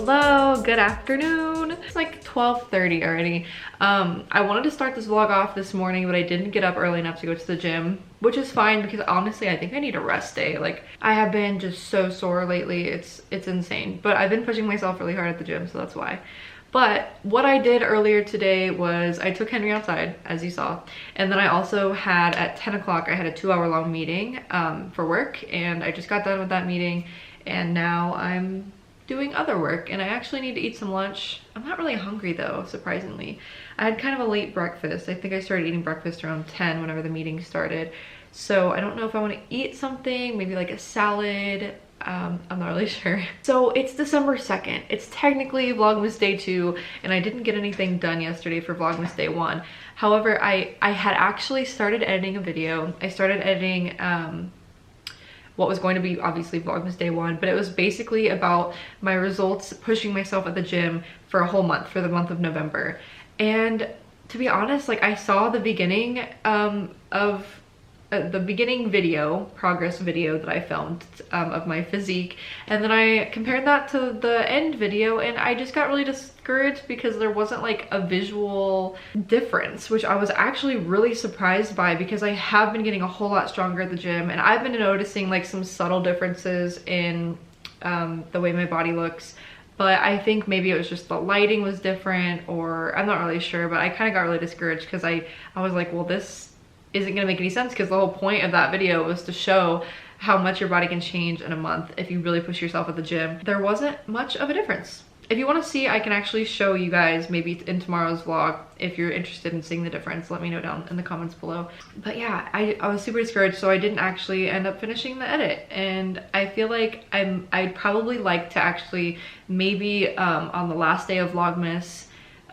Hello, good afternoon. It's like 12:30 already. I wanted to start this vlog off this morning, but I didn't get up early enough to go to the gym, which is fine because honestly, I think I need a rest day. Like, I have been just so sore lately. It's insane, but I've been pushing myself really hard at the gym, so that's why. But what I did earlier today was I took Henry outside, as you saw, and then I also had at 10 o'clock, I had a 2-hour-long meeting for work, and I just got done with that meeting, and now I'm doing other work, and I actually need to eat some lunch. I'm not really hungry though, surprisingly. I had kind of a late breakfast. I think I started eating breakfast around 10 whenever the meeting started. So I don't know if I want to eat something, maybe like a salad. I'm not really sure. So it's December 2nd. It's technically Vlogmas Day 2, and I didn't get anything done yesterday for Vlogmas Day 1. However, I had actually started editing a video. I started editing what was going to be obviously Vlogmas Day 1, but it was basically about my results pushing myself at the gym for a whole month, for the month of November. And to be honest, like, I saw the beginning of the beginning video, progress video that I filmed of my physique, and then I compared that to the end video, and I just got really discouraged because there wasn't like a visual difference, which I was actually really surprised by because I have been getting a whole lot stronger at the gym, and I've been noticing like some subtle differences in the way my body looks. But I think maybe it was just the lighting was different, or I'm not really sure, but I kind of got really discouraged because I was like, well, this isn't gonna make any sense, because the whole point of that video was to show how much your body can change in a month if you really push yourself at the gym. There wasn't much of a difference. If you want to see, I can actually show you guys maybe in tomorrow's vlog. If you're interested in seeing the difference, let me know down in the comments below. But yeah, I was super discouraged, so I didn't actually end up finishing the edit, and I feel like I'd probably like to actually maybe on the last day of Vlogmas,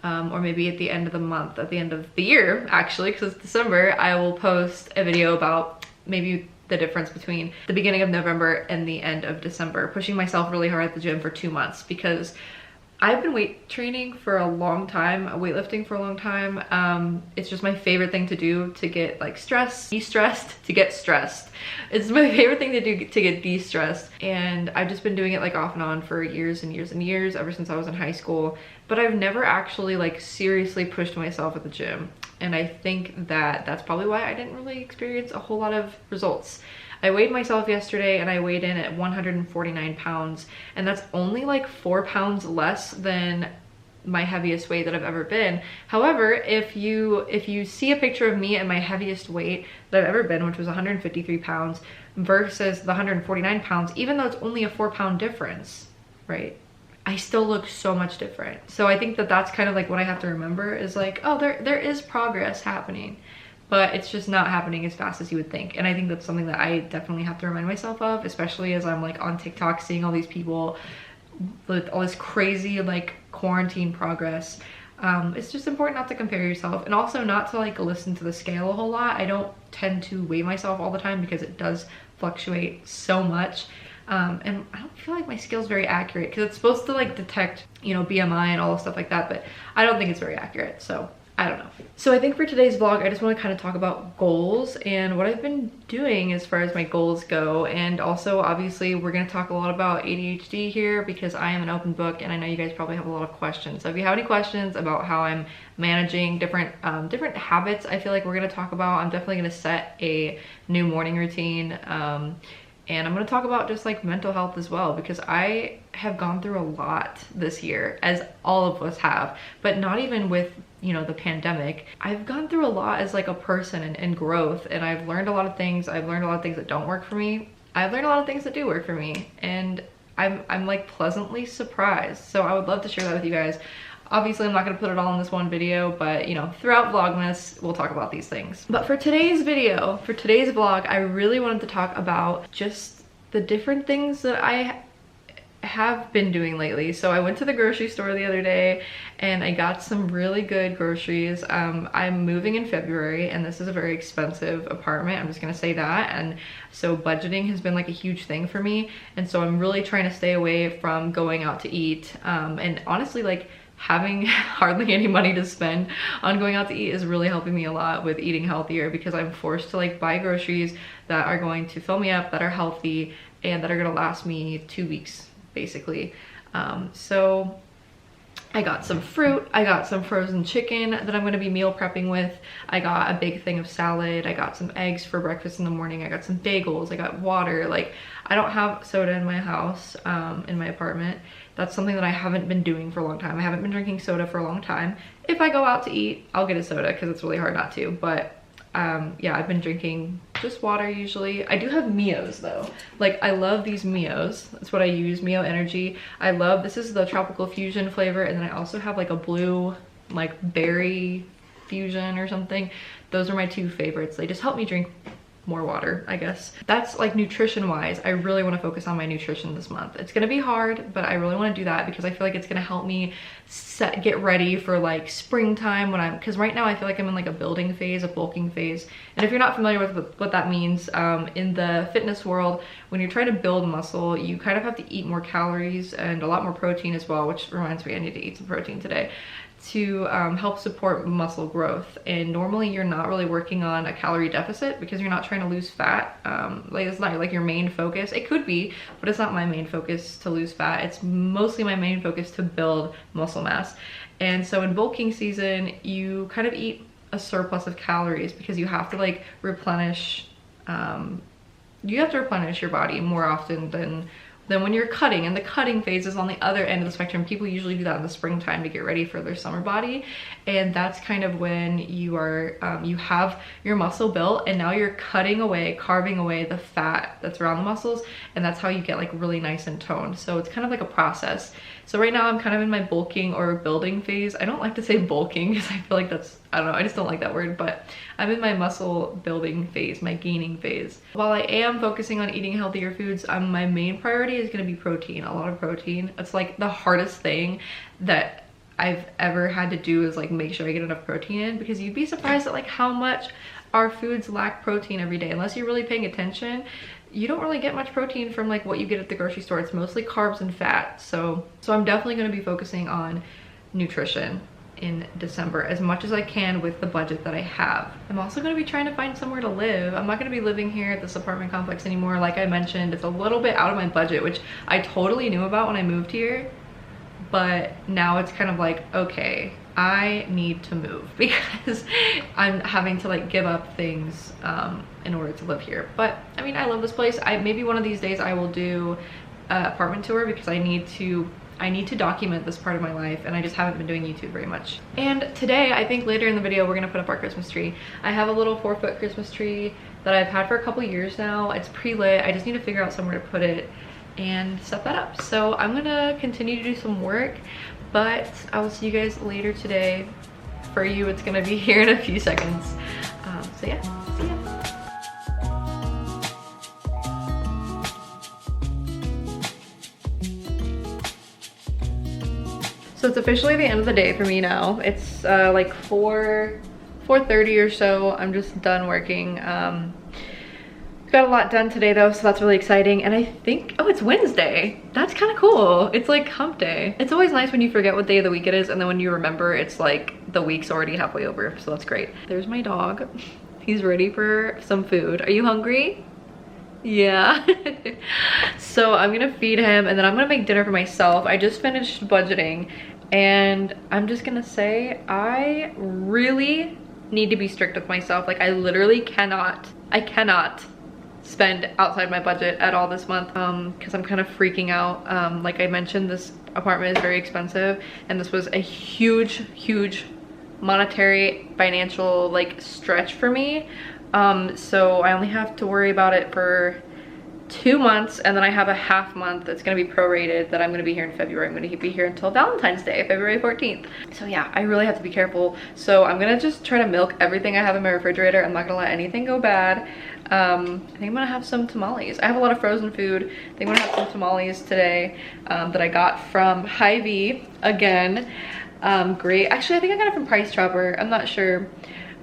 or maybe at the end of the month, at the end of the year actually, because it's December, I will post a video about maybe the difference between the beginning of November and the end of December, pushing myself really hard at the gym for 2 months, because I've been weight training for a long time, weightlifting for a long time. It's just my favorite thing to do to get like de-stressed, to get stressed. It's my favorite thing to do to get de-stressed. And I've just been doing it like off and on for years and years and years, ever since I was in high school. But I've never actually like seriously pushed myself at the gym. And I think that that's probably why I didn't really experience a whole lot of results. I weighed myself yesterday and I weighed in at 149 pounds, and that's only like 4 pounds less than my heaviest weight that I've ever been. However, if you see a picture of me at my heaviest weight that I've ever been, which was 153 pounds, versus the 149 pounds, even though it's only a 4-pound difference, right? I still look so much different. So I think that that's kind of like what I have to remember, is like, oh, there is progress happening, but it's just not happening as fast as you would think. And I think that's something that I definitely have to remind myself of, especially as I'm like on TikTok seeing all these people with all this crazy like quarantine progress. It's just important not to compare yourself, and also not to like listen to the scale a whole lot. I don't tend to weigh myself all the time because it does fluctuate so much. And I don't feel like my scale's very accurate, because it's supposed to like detect, you know, BMI and all the stuff like that, but I don't think it's very accurate, so I don't know. So I think for today's vlog, I just want to kind of talk about goals and what I've been doing as far as my goals go. And also, obviously, we're going to talk a lot about ADHD here, because I am an open book, and I know you guys probably have a lot of questions. So if you have any questions about how I'm managing different habits, I feel like we're going to talk about. I'm definitely going to set a new morning routine. And I'm going to talk about just like mental health as well, because I have gone through a lot this year, as all of us have, but not even with, you know, the pandemic. I've gone through a lot as like a person and growth, and I've learned a lot of things. I've learned a lot of things that don't work for me. I've learned a lot of things that do work for me, and I'm like pleasantly surprised. So I would love to share that with you guys. Obviously, I'm not going to put it all in this one video, but you know, throughout Vlogmas, we'll talk about these things. But for today's video, for today's vlog, I really wanted to talk about just the different things that I have been doing lately. So I went to the grocery store the other day and I got some really good groceries. I'm moving in February, and this is a very expensive apartment, I'm just gonna say that, and so budgeting has been like a huge thing for me, and so I'm really trying to stay away from going out to eat, and honestly, like, having hardly any money to spend on going out to eat is really helping me a lot with eating healthier, because I'm forced to like buy groceries that are going to fill me up, that are healthy, and that are gonna last me 2 weeks basically. So I got some fruit, I got some frozen chicken that I'm gonna be meal prepping with. I got a big thing of salad, I got some eggs for breakfast in the morning, I got some bagels, I got water. Like, I don't have soda in my house, in my apartment. That's something that I haven't been doing for a long time. I haven't been drinking soda for a long time. If I go out to eat, I'll get a soda because it's really hard not to, but yeah, I've been drinking just water usually. I do have Mios though. Like, I love these Mios. That's what I use, Mio Energy. I love, this is the tropical fusion flavor, and then I also have like a blue like berry fusion or something. Those are my two favorites. They just help me drink more water, I guess. That's like nutrition wise. I really want to focus on my nutrition this month. It's gonna be hard, but I really want to do that because I feel like it's gonna help me get ready for like springtime when because right now I feel like I'm in like a building phase, a bulking phase. And if you're not familiar with what that means, in the fitness world, when you're trying to build muscle, you kind of have to eat more calories and a lot more protein as well, which reminds me I need to eat some protein today, to help support muscle growth. And normally you're not really working on a calorie deficit because you're not trying to lose fat. Like, it's not like your main focus. It could be, but it's not my main focus to lose fat. It's mostly my main focus to build muscle mass. And so in bulking season, you kind of eat a surplus of calories because you have to like replenish, your body more often than when you're cutting, and the cutting phase is on the other end of the spectrum. People usually do that in the springtime to get ready for their summer body, and that's kind of when you are you have your muscle built, and now you're carving away the fat that's around the muscles, and that's how you get like really nice and toned. So it's kind of like a process. So right now I'm kind of in my bulking or building phase. I don't like to say bulking because I feel like that's, I don't know, I just don't like that word, but I'm in my muscle building phase, my gaining phase. While I am focusing on eating healthier foods, my main priority is gonna be protein, a lot of protein. It's like the hardest thing that I've ever had to do is like make sure I get enough protein in, because you'd be surprised at like how much our foods lack protein every day. Unless you're really paying attention, you don't really get much protein from like what you get at the grocery store. It's mostly carbs and fat. So I'm definitely going to be focusing on nutrition in December as much as I can with the budget that I have. I'm also going to be trying to find somewhere to live. I'm not going to be living here at this apartment complex anymore. Like I mentioned, it's a little bit out of my budget, which I totally knew about when I moved here. But now it's kind of like, okay, I need to move because I'm having to like give up things in order to live here. But I mean, I love this place. Maybe one of these days I will do an apartment tour because I need to document this part of my life, and I just haven't been doing YouTube very much. And today, I think later in the video, we're gonna put up our Christmas tree. I have a little 4-foot Christmas tree that I've had for a couple years now. It's pre-lit. I just need to figure out somewhere to put it and set that up. So I'm gonna continue to do some work, but I will see you guys later today. For you, it's gonna be here in a few seconds. So yeah, see ya. So it's officially the end of the day for me now. It's like 4:30 or so. I'm just done working. Got a lot done today though, so that's really exciting. And I think, oh, it's Wednesday. That's kind of cool. It's like hump day. It's always nice when you forget what day of the week it is, and then when you remember, it's like the week's already halfway over, so that's great. There's my dog. He's ready for some food. Are you hungry? Yeah. So I'm gonna feed him, and then I'm gonna make dinner for myself. I just finished budgeting, and I'm just gonna say I really need to be strict with myself. Like, I literally cannot spend outside my budget at all this month because I'm kind of freaking out. Like I mentioned, this apartment is very expensive, and this was a huge monetary financial like stretch for me. So I only have to worry about it for 2 months, and then I have a half month that's gonna be prorated that I'm gonna be here in February. I'm gonna be here until Valentine's Day, February 14th. So yeah, I really have to be careful. So I'm gonna just try to milk everything I have in my refrigerator. I'm not gonna let anything go bad. I think I'm gonna have some tamales. I have a lot of frozen food. I think I'm gonna have some tamales today that I got from Hy-Vee again. Great. Actually, I think I got it from Price Chopper. I'm not sure,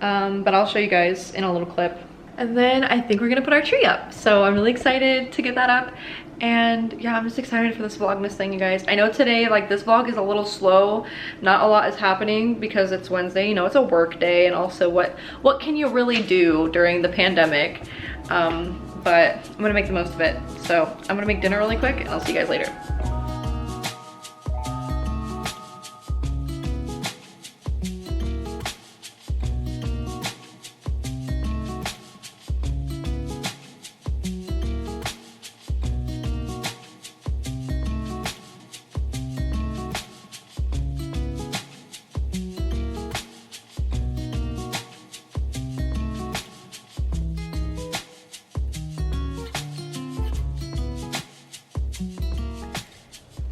but I'll show you guys in a little clip. And then I think we're gonna put our tree up. So I'm really excited to get that up. And yeah, I'm just excited for this Vlogmas thing, you guys. I know today, like, this vlog is a little slow. Not a lot is happening because it's Wednesday. You know, it's a work day, and also what can you really do during the pandemic? But I'm gonna make the most of it. So I'm gonna make dinner really quick, and I'll see you guys later.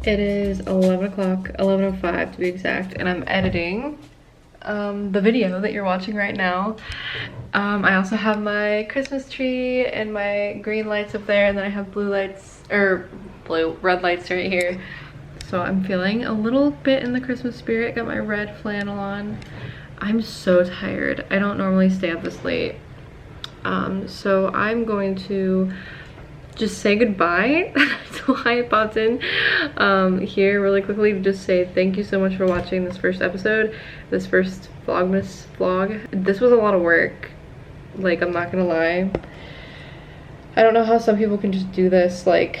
It is 11 o'clock, 11:05 to be exact, and I'm editing the video that you're watching right now. I also have my Christmas tree and my green lights up there, and then I have blue lights, or red lights right here. So I'm feeling a little bit in the Christmas spirit. Got my red flannel on. I'm so tired. I don't normally stay up this late. So I'm going to just say goodbye to Hyatt popped in here really quickly to just say thank you so much for watching this first episode, this first Vlogmas vlog. This was a lot of work, like, I'm not gonna lie. I don't know how some people can just do this like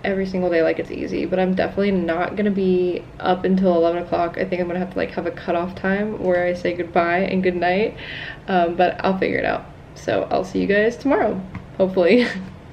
every single day like it's easy, but I'm definitely not gonna be up until 11 o'clock. I think I'm gonna have to like have a cutoff time where I say goodbye and good night, but I'll figure it out. So I'll see you guys tomorrow, hopefully.